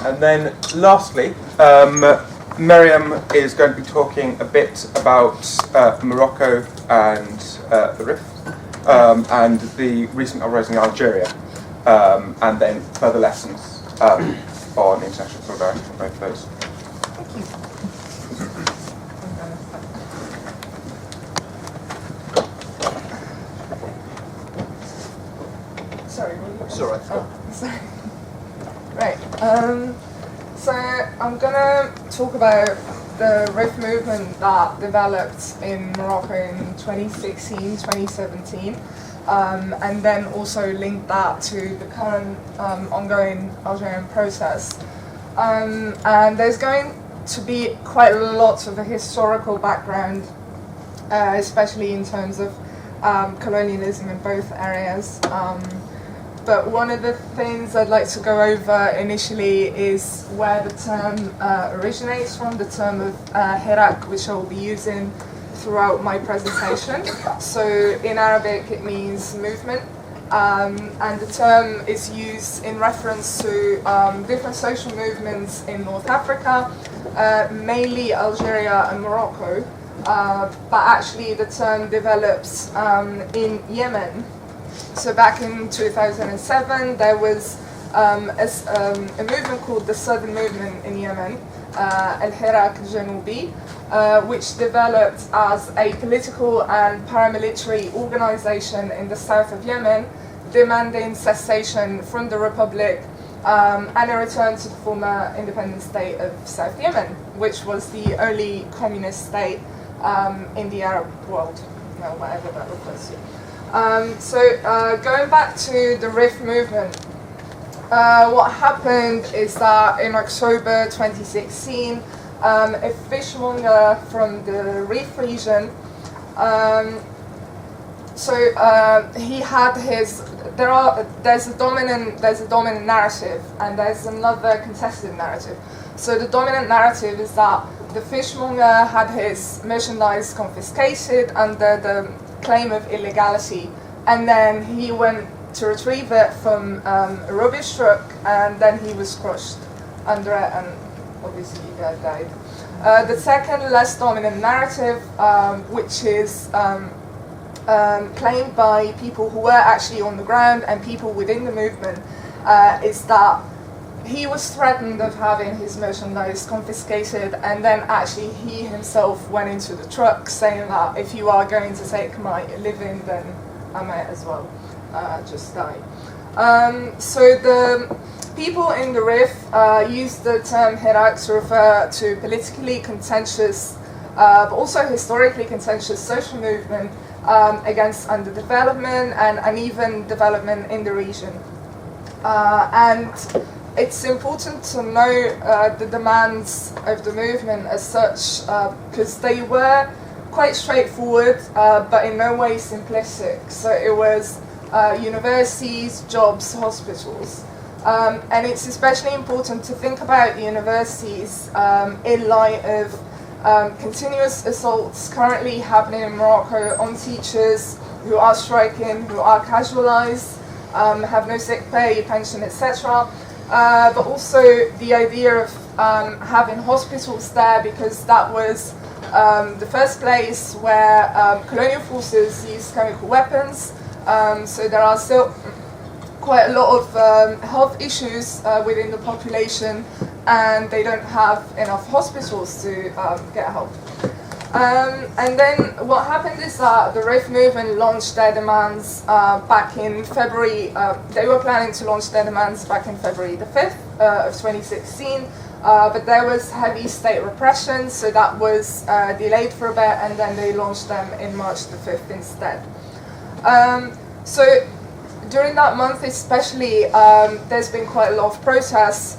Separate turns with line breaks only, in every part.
And then lastly, Meriam is going to be talking a bit about Morocco and the Rift, and the recent uprising in Algeria, and then further lessons on international solidarity from both of those.
Sorry,
it's all right.
Oh, sorry. Right. So I'm gonna talk about the RIF movement that developed in Morocco in 2016, 2017, and then also link that to the current ongoing Algerian process. And there's going to be quite a lot of a historical background, especially in terms of colonialism in both areas. But one of the things I'd like to go over initially is where the term originates from, the term of Hirak, which I will be using throughout my presentation. So in Arabic it means movement, and the term is used in reference to different social movements in North Africa, mainly Algeria and Morocco, but actually the term develops in Yemen. So back in 2007, there was a movement called the Southern Movement in Yemen, Al-Hirak Janubi, which developed as a political and paramilitary organization in the south of Yemen, demanding cessation from the Republic and a return to the former independent state of South Yemen, which was the only communist state in the Arab world, whatever that refers to. Going back to the RIF movement, what happened is that in October 2016, a fishmonger from the Rif region, he had his. There's a dominant narrative, and there's another contested narrative. So the dominant narrative is that the fishmonger had his merchandise confiscated under the claim of illegality, and then he went to retrieve it from a rubbish truck, and then he was crushed under it, and obviously he died. The second, less dominant narrative, which is claimed by people who were actually on the ground and people within the movement, is that he was threatened of having his merchandise confiscated, and then actually he himself went into the truck saying that if you are going to take my living, then I might as well just die. So the people in the RIF used the term Hirak to refer to politically contentious, but also historically contentious social movement against underdevelopment and uneven development in the region. And it's important to know the demands of the movement as such, because they were quite straightforward, but in no way simplistic. So it was universities, jobs, hospitals. And it's especially important to think about the universities in light of continuous assaults currently happening in Morocco on teachers who are striking, who are casualised, have no sick pay, pension, etc. But also the idea of having hospitals there, because that was the first place where colonial forces used chemical weapons. So there are still quite a lot of health issues within the population, and they don't have enough hospitals to get help. And then what happened is that the RIF movement launched their demands back in February. They were planning to launch their demands back in February the 5th of 2016, but there was heavy state repression, so that was delayed for a bit, and then they launched them in March the 5th instead. So during that month especially, there's been quite a lot of protests.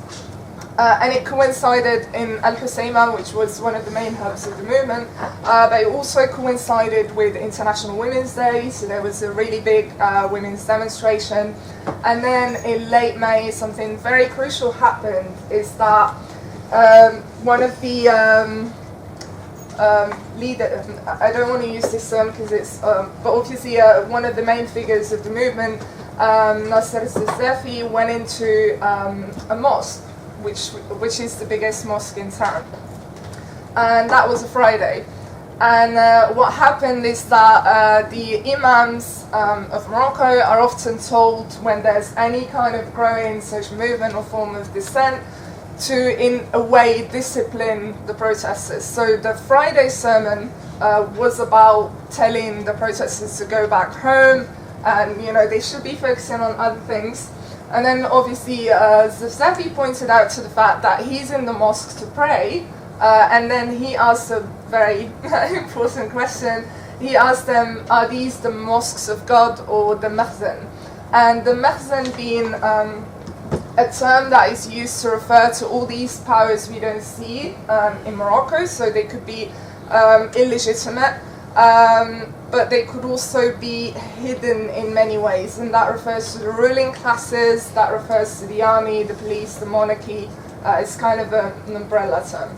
And it coincided in Al Husayma, which was one of the main hubs of the movement, but it also coincided with International Women's Day, so there was a really big women's demonstration. And then in late May, something very crucial happened, is that one of the leaders, I don't want to use this term because it's, but obviously one of the main figures of the movement, Nasser Zafi, went into a mosque which is the biggest mosque in town. And that was a Friday. And what happened is that the imams of Morocco are often told when there's any kind of growing social movement or form of dissent to, in a way, discipline the protesters. So the Friday sermon was about telling the protesters to go back home, and they should be focusing on other things. And then obviously Zazafi pointed out to the fact that he's in the mosque to pray, and then he asked a very important question. He asked them, are these the mosques of God or the makhzen? And the makhzen being a term that is used to refer to all these powers we don't see in Morocco, so they could be illegitimate, but they could also be hidden in many ways, and that refers to the ruling classes, that refers to the army, the police, the monarchy. It's kind of an umbrella term.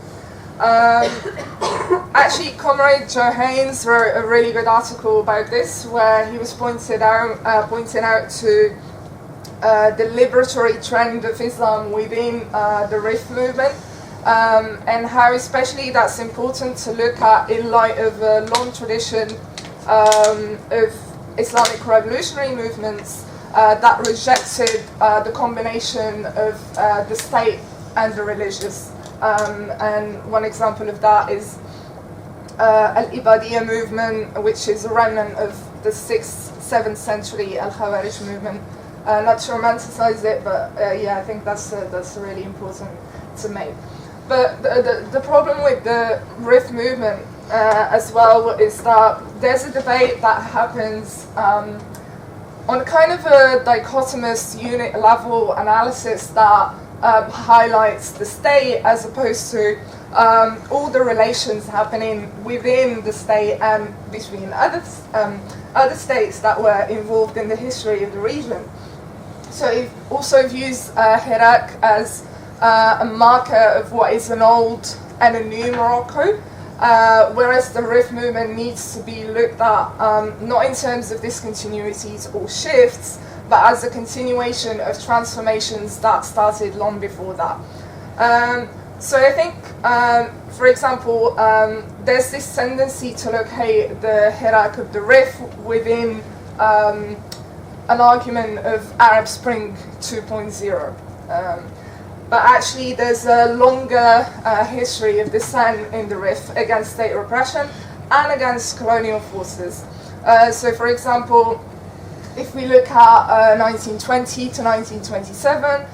Actually, Comrade Joe Haynes wrote a really good article about this, where he was pointing out to the liberatory trend of Islam within the RIF movement, and how especially that's important to look at in light of a long tradition of Islamic revolutionary movements that rejected the combination of the state and the religious. And one example of that is Al-Ibadiyya movement, which is a remnant of the 6th, 7th century Al-Khawarij movement. Not to romanticize it, but yeah, I think that's really important to make. But the problem with the RIF movement as well is that there's a debate that happens on kind of a dichotomous unit level analysis that highlights the state as opposed to all the relations happening within the state and between other states that were involved in the history of the region. So it also views Iraq as a marker of what is an old and a new Morocco, whereas the RIF movement needs to be looked at not in terms of discontinuities or shifts, but as a continuation of transformations that started long before that. So I think, for example, there's this tendency to locate the Iraq of the RIF within an argument of Arab Spring 2.0. But actually there's a longer history of dissent in the RIF against state repression and against colonial forces. So for example, if we look at 1920 to 1927,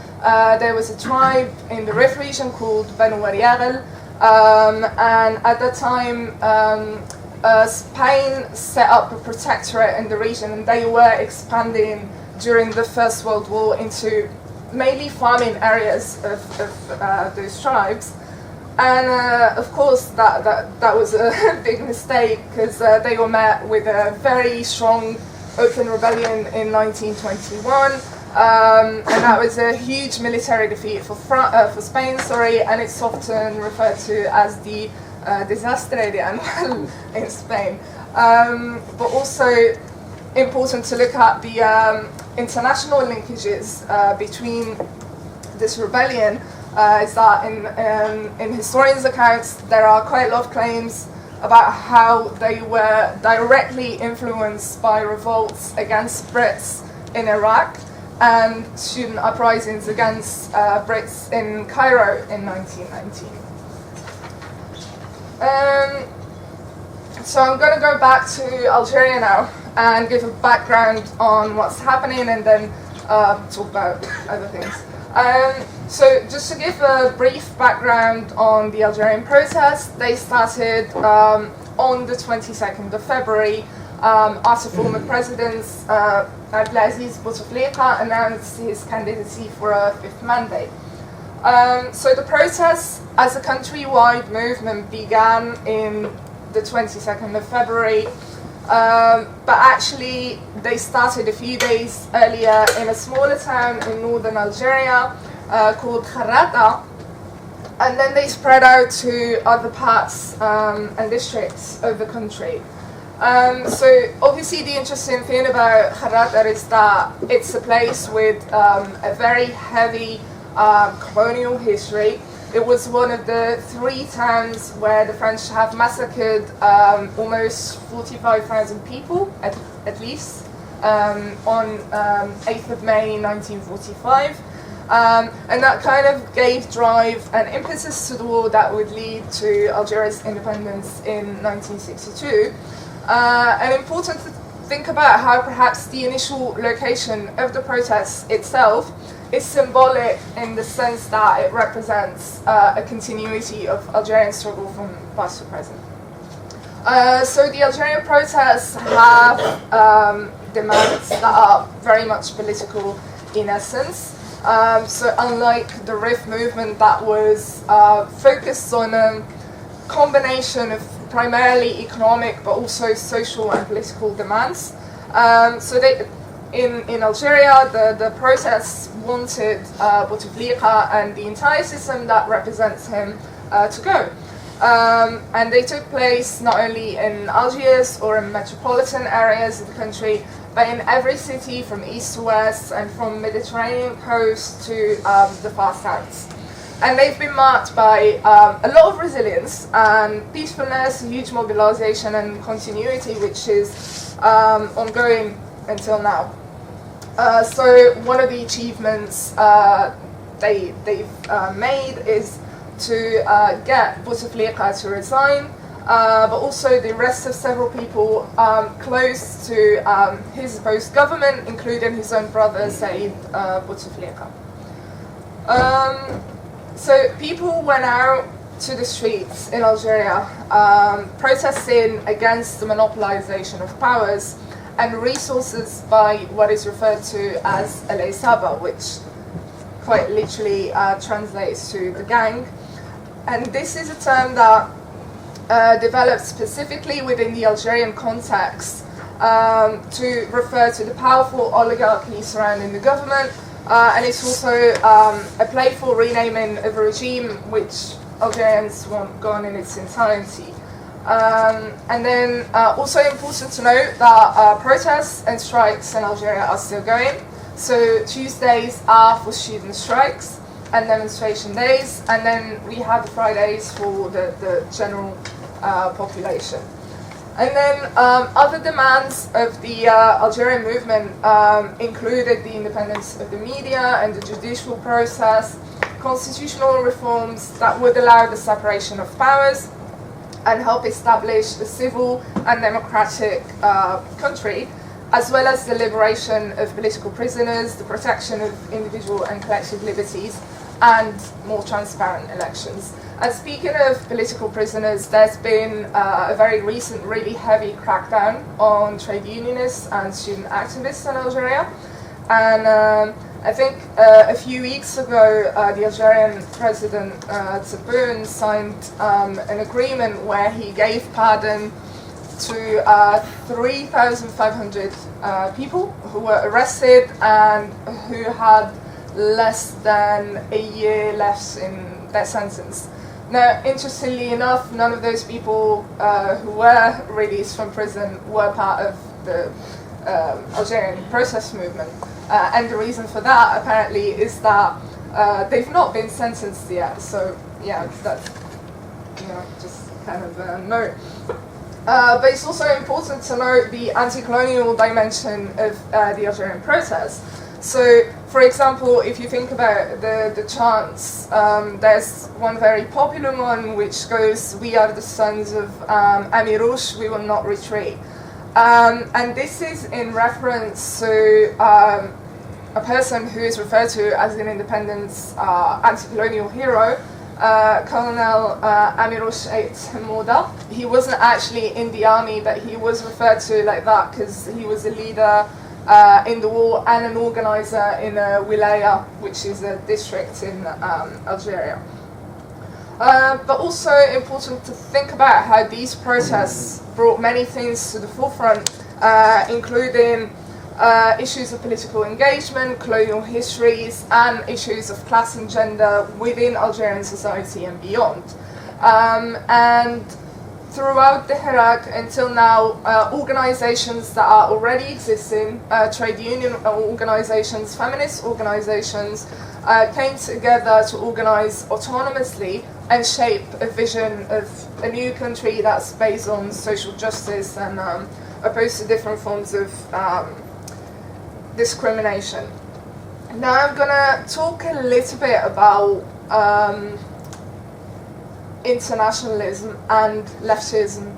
there was a tribe in the RIF region called Banu Wariyagel, and at that time Spain set up a protectorate in the region, and they were expanding during the First World War into mainly farming areas of those tribes. And of course that was a big mistake, because they were met with a very strong open rebellion in 1921, and that was a huge military defeat for Spain, and it's often referred to as the Desastre de Anual in Spain. But also important to look at the international linkages between this rebellion is that in historians' accounts there are quite a lot of claims about how they were directly influenced by revolts against Brits in Iraq and student uprisings against Brits in Cairo in 1919. So I'm going to go back to Algeria now and give a background on what's happening, and then talk about other things. So just to give a brief background on the Algerian protest, they started on the 22nd of February after former President Abdelaziz Bouteflika announced his candidacy for a fifth mandate. So the protests as a countrywide movement began in the 22nd of February, but actually they started a few days earlier in a smaller town in northern Algeria called Kharrata, and then they spread out to other parts and districts of the country. So obviously the interesting thing about Kharrata is that it's a place with a very heavy colonial history. It was one of the 3 towns where the French have massacred almost 45,000 people, at least, on 8th of May 1945. And that kind of gave drive and impetus to the war that would lead to Algeria's independence in 1962. And important to think about how perhaps the initial location of the protest itself is symbolic in the sense that it represents a continuity of Algerian struggle from past to present. So the Algerian protests have demands that are very much political in essence. So unlike the RIF movement that was focused on a combination of primarily economic but also social and political demands, so in Algeria the protests wanted Bouteflika and the entire system that represents him to go. And they took place not only in Algiers or in metropolitan areas of the country, but in every city from east to west and from Mediterranean coast to the far south. And they've been marked by a lot of resilience and peacefulness, huge mobilization and continuity, which is ongoing until now. So one of the achievements they've made is to get Bouteflika to resign, but also the arrest of several people close to his post-government, including his own brother, Said Bouteflika. So people went out to the streets in Algeria protesting against the monopolization of powers and resources by what is referred to as El Saba, which quite literally translates to the gang. And this is a term that developed specifically within the Algerian context to refer to the powerful oligarchy surrounding the government, and it's also a playful renaming of a regime which Algerians want gone in its entirety. And then also important to note that protests and strikes in Algeria are still going. So Tuesdays are for student strikes and demonstration days, and then we have the Fridays for the general population. And then other demands of the Algerian movement included the independence of the media and the judicial process, constitutional reforms that would allow the separation of powers and help establish a civil and democratic country, as well as the liberation of political prisoners, the protection of individual and collective liberties, and more transparent elections. And speaking of political prisoners, there's been a very recent, really heavy crackdown on trade unionists and student activists in Algeria. And I think a few weeks ago, the Algerian president, Tebboune, signed an agreement where he gave pardon to 3,500 people who were arrested and who had less than a year left in their sentence. Now, interestingly enough, none of those people who were released from prison were part of the Algerian protest movement. And the reason for that, apparently, is that they've not been sentenced yet. So, yeah, that's, just kind of a note. But it's also important to note the anti-colonial dimension of the Algerian protest. So, for example, if you think about the chants, there's one very popular one which goes, "We are the sons of Amirouche, we will not retreat." And this is in reference to a person who is referred to as an independence anti-colonial hero, Colonel Amirouche Ait Moda. He wasn't actually in the army, but he was referred to like that because he was a leader in the war and an organizer in a wilaya, which is a district in Algeria. But also important to think about how these protests brought many things to the forefront, including issues of political engagement, colonial histories, and issues of class and gender within Algerian society and beyond. And throughout the Iraq until now, organizations that are already existing, trade union organizations, feminist organizations, came together to organize autonomously and shape a vision of a new country that's based on social justice and opposed to different forms of discrimination. Now I'm going to talk a little bit about internationalism and leftism,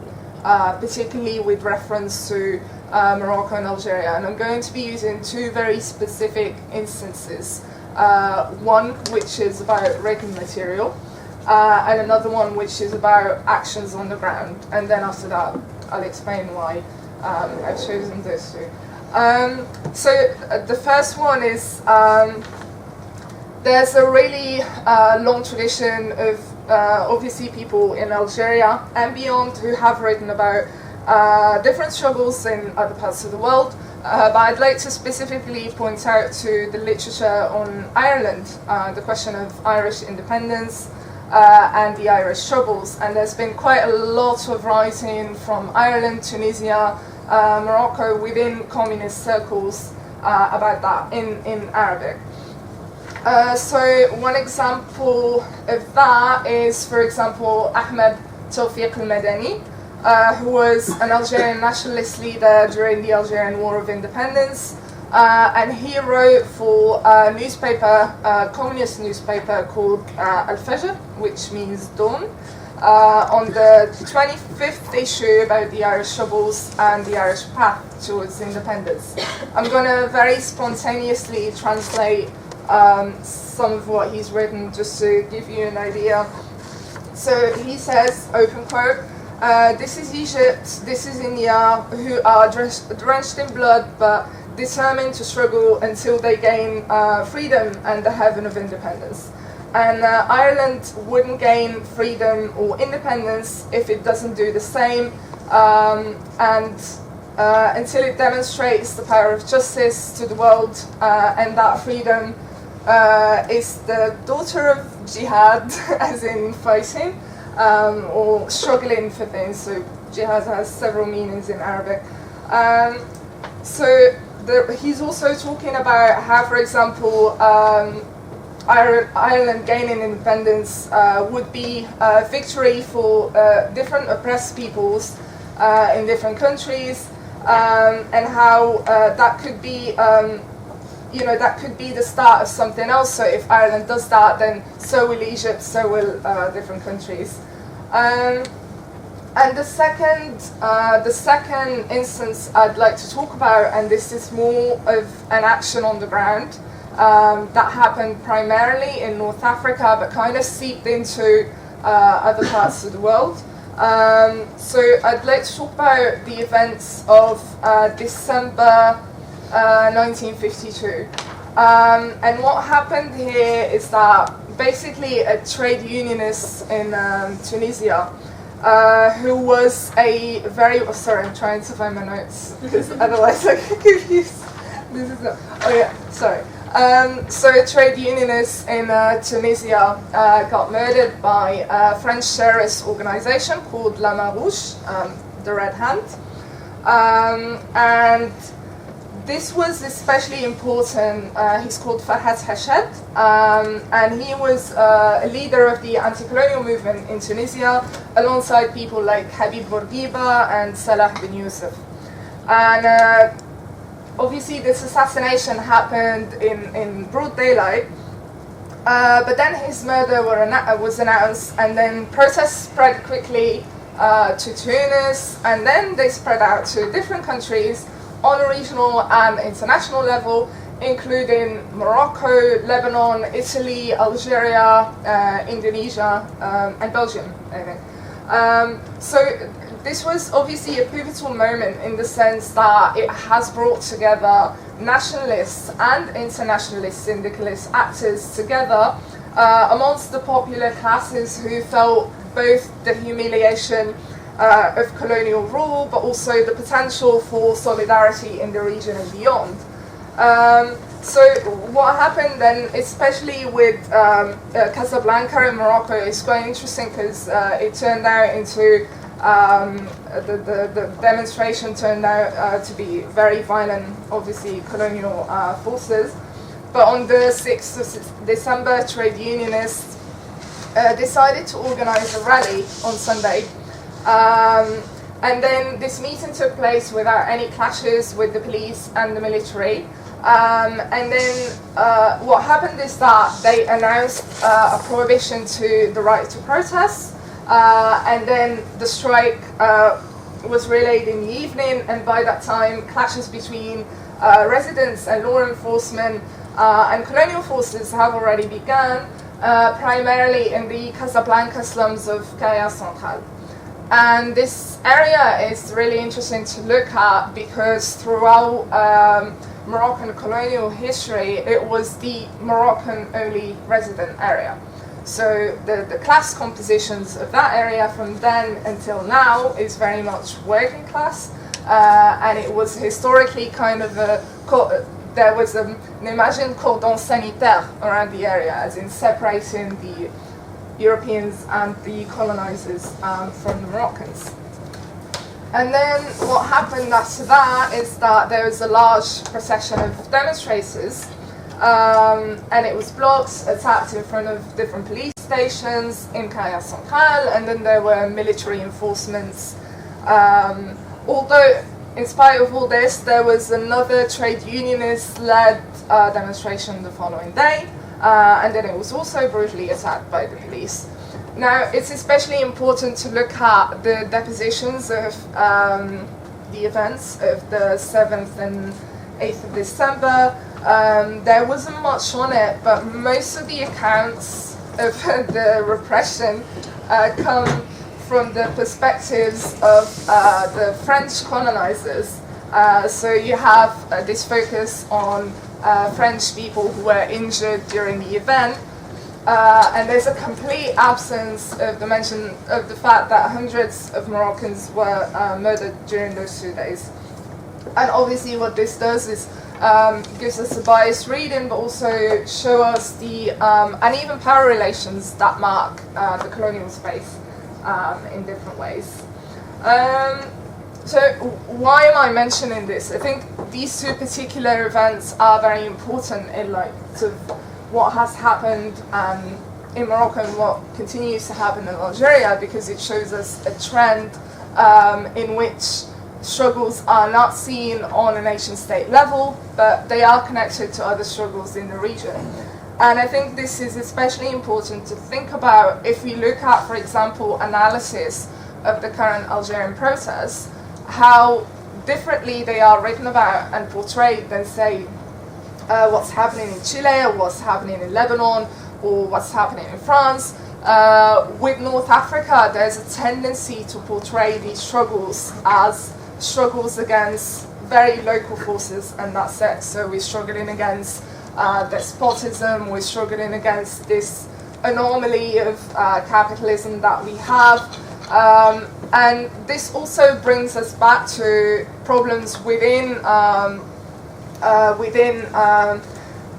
particularly with reference to Morocco and Algeria. And I'm going to be using two very specific instances. One which is about written material, and another one which is about actions on the ground. And then after that, I'll explain why I've chosen those two. So the first one is there's a really long tradition of obviously people in Algeria and beyond who have written about different struggles in other parts of the world. But I'd like to specifically point out to the literature on Ireland, the question of Irish independence and the Irish troubles. And there's been quite a lot of writing from Ireland, Tunisia, Morocco within communist circles about that in Arabic. So one example of that is, for example, Ahmed Tawfiq al-Madani, who was an Algerian nationalist leader during the Algerian War of Independence, and he wrote for a newspaper, a communist newspaper called Al-Fajr, which means dawn, on the 25th issue about the Irish troubles and the Irish path towards independence. I'm going to very spontaneously translate some of what he's written just to give you an idea. So he says, open quote, "This is Egypt, this is India, who are drenched in blood but determined to struggle until they gain freedom and the heaven of independence. And Ireland wouldn't gain freedom or independence if it doesn't do the same, and until it demonstrates the power of justice to the world, and that freedom is the daughter of jihad, as in fighting, or struggling for things." So jihad has several meanings in Arabic. He's also talking about how, for example, Ireland gaining independence would be a victory for different oppressed peoples in different countries, and how that could be, that could be the start of something else. So if Ireland does that, then so will Egypt, so will different countries. And the second instance I'd like to talk about, and this is more of an action on the ground, that happened primarily in North Africa, but kind of seeped into other parts of the world. So I'd like to talk about the events of December 1952. And what happened here is that basically a trade unionist in Tunisia, who was a very, sorry, I'm trying to find my notes, because otherwise I get confused. This is not, oh yeah, sorry. So a trade unionist in Tunisia got murdered by a French terrorist organization called La Main Rouge, the Red Hand. And this was especially important. He's called Farhat Hached, and he was a leader of the anti-colonial movement in Tunisia, alongside people like Habib Bourguiba and Salah bin Youssef. And obviously this assassination happened in broad daylight, but then his murder was announced, and then protests spread quickly to Tunis, and then they spread out to different countries on a regional and international level, including Morocco, Lebanon, Italy, Algeria, Indonesia, and Belgium, I think. So this was obviously a pivotal moment in the sense that it has brought together nationalists and internationalist syndicalist actors together amongst the popular classes who felt both the humiliation of colonial rule, but also the potential for solidarity in the region and beyond. So what happened then, especially with Casablanca in Morocco, is quite interesting because it turned out into The demonstration turned out to be very violent, obviously colonial forces. But on the 6th of December, trade unionists decided to organize a rally on Sunday. And then this meeting took place without any clashes with the police and the military. And then what happened is that they announced a prohibition to the right to protest. And then the strike was relayed in the evening, and by that time clashes between residents and law enforcement and colonial forces have already begun, primarily in the Casablanca slums of Caia Central. And this area is really interesting to look at because throughout Moroccan colonial history, it was the Moroccan-only resident area. So the class compositions of that area from then until now is very much working class, and it was historically kind of there was an imagined cordon sanitaire around the area, as in separating the Europeans and the colonizers from the Moroccans. And then what happened after that is that there was a large procession of demonstrators, and it was blocked, attacked in front of different police stations in Caia Central, and then there were military enforcements. Although, in spite of all this, there was another trade unionist-led demonstration the following day, and then it was also brutally attacked by the police. Now, it's especially important to look at the depositions of the events of the 7th and 8th of December. There wasn't much on it, but most of the accounts of the repression come from the perspectives of the French colonizers. So you have this focus on French people who were injured during the event, and there's a complete absence of the mention of the fact that hundreds of Moroccans were murdered during those 2 days. And obviously what this does is gives us a biased reading, but also show us the uneven power relations that mark the colonial space in different ways. So why am I mentioning this? I think these two particular events are very important in light of what has happened in Morocco and what continues to happen in Algeria, because it shows us a trend in which struggles are not seen on a nation-state level, but they are connected to other struggles in the region. And I think this is especially important to think about if we look at, for example, analysis of the current Algerian protests, how differently they are written about and portrayed than, say, what's happening in Chile, or what's happening in Lebanon, or what's happening in France. With North Africa, there's a tendency to portray these struggles as struggles against very local forces, and that's it. So we're struggling against despotism, we're struggling against this anomaly of capitalism that we have. And this also brings us back to problems within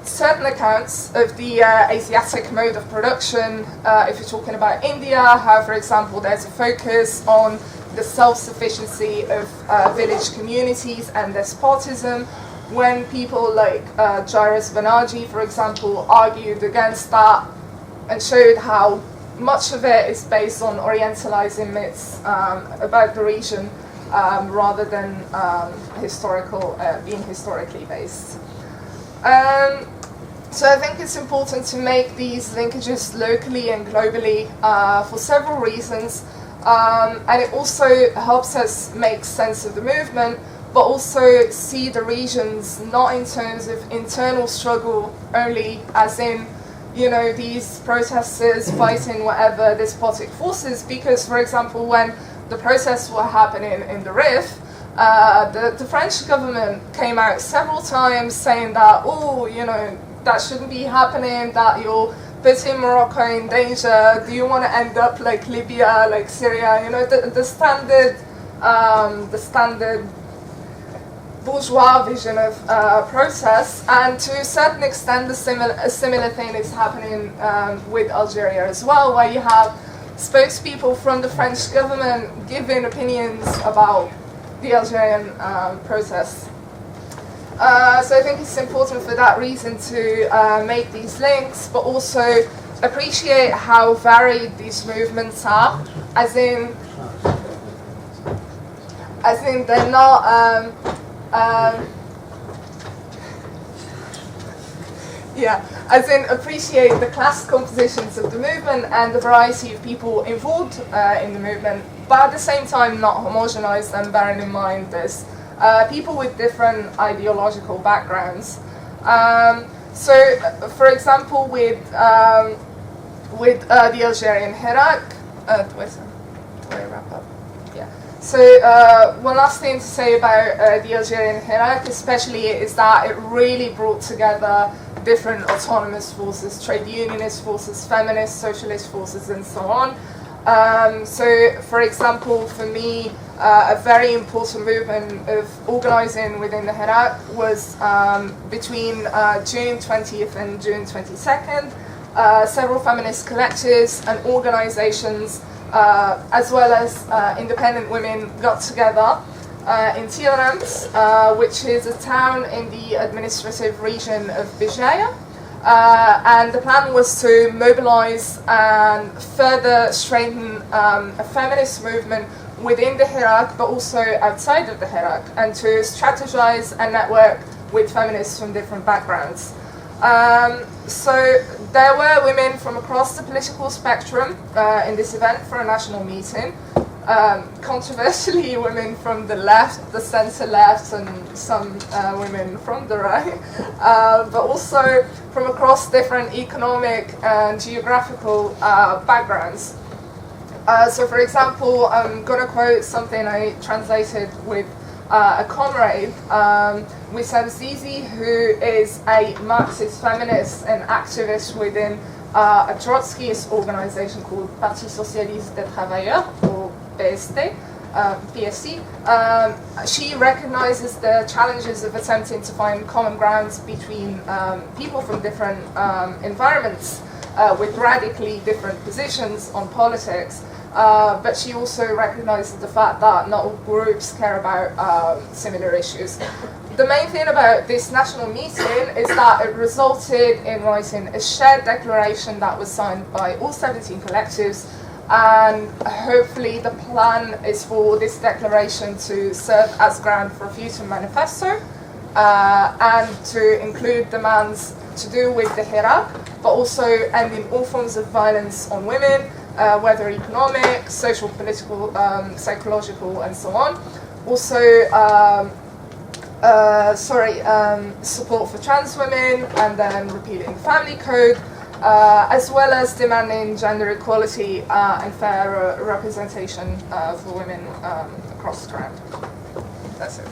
certain accounts of the Asiatic mode of production. If you're talking about India, how, for example, there's a focus on the self-sufficiency of village communities and despotism, when people like Jairus Banaji, for example, argued against that and showed how much of it is based on orientalizing myths about the region rather than being historically based. So I think it's important to make these linkages locally and globally for several reasons, and it also helps us make sense of the movement, but also see the regions not in terms of internal struggle only, as in, you know, these protesters fighting whatever despotic forces, because, for example, when the protests were happening in the Rif, the French government came out several times saying that, oh, you know, that shouldn't be happening, that you're putting Morocco in danger, do you want to end up like Libya, like Syria, you know, the standard bourgeois vision of protests. And to a certain extent a similar thing is happening with Algeria as well, where you have spokespeople from the French government giving opinions about the Algerian protests. So I think it's important for that reason to make these links, but also appreciate how varied these movements are, as in they're not as in appreciate the class compositions of the movement and the variety of people involved in the movement, but at the same time not homogenize them, bearing in mind there's people with different ideological backgrounds. So, for example, with the Algerian Hirak, wrap up. Yeah. So one last thing to say about the Algerian Hirak, especially, is that it really brought together different autonomous forces, trade unionist forces, feminist, socialist forces, and so on. So, for example, for me, a very important movement of organising within the Hirak was between June 20th and June 22nd. Several feminist collectives and organisations, as well as independent women, got together in Tielrems, which is a town in the administrative region of Bijaya. And the plan was to mobilise and further strengthen a feminist movement within the Hirak, but also outside of the Hirak, and to strategise and network with feminists from different backgrounds. So there were women from across the political spectrum in this event for a national meeting. Controversially, women from the left, the centre-left, and some women from the right, but also from across different economic and geographical backgrounds. So, for example, I'm going to quote something I translated with a comrade, Wissam Zizi, who is a Marxist feminist and activist within a Trotskyist organisation called Parti Socialiste des Travailleurs, or PST. She recognises the challenges of attempting to find common grounds between people from different environments with radically different positions on politics. But she also recognises the fact that not all groups care about similar issues. The main thing about this national meeting is that it resulted in writing a shared declaration that was signed by all 17 collectives, and hopefully the plan is for this declaration to serve as ground for a future manifesto and to include demands to do with the Hirak, but also ending all forms of violence on women, whether economic, social, political, psychological, and so on. Also, support for trans women, and then repealing the family code, as well as demanding gender equality and fair representation for women across the ground. That's it.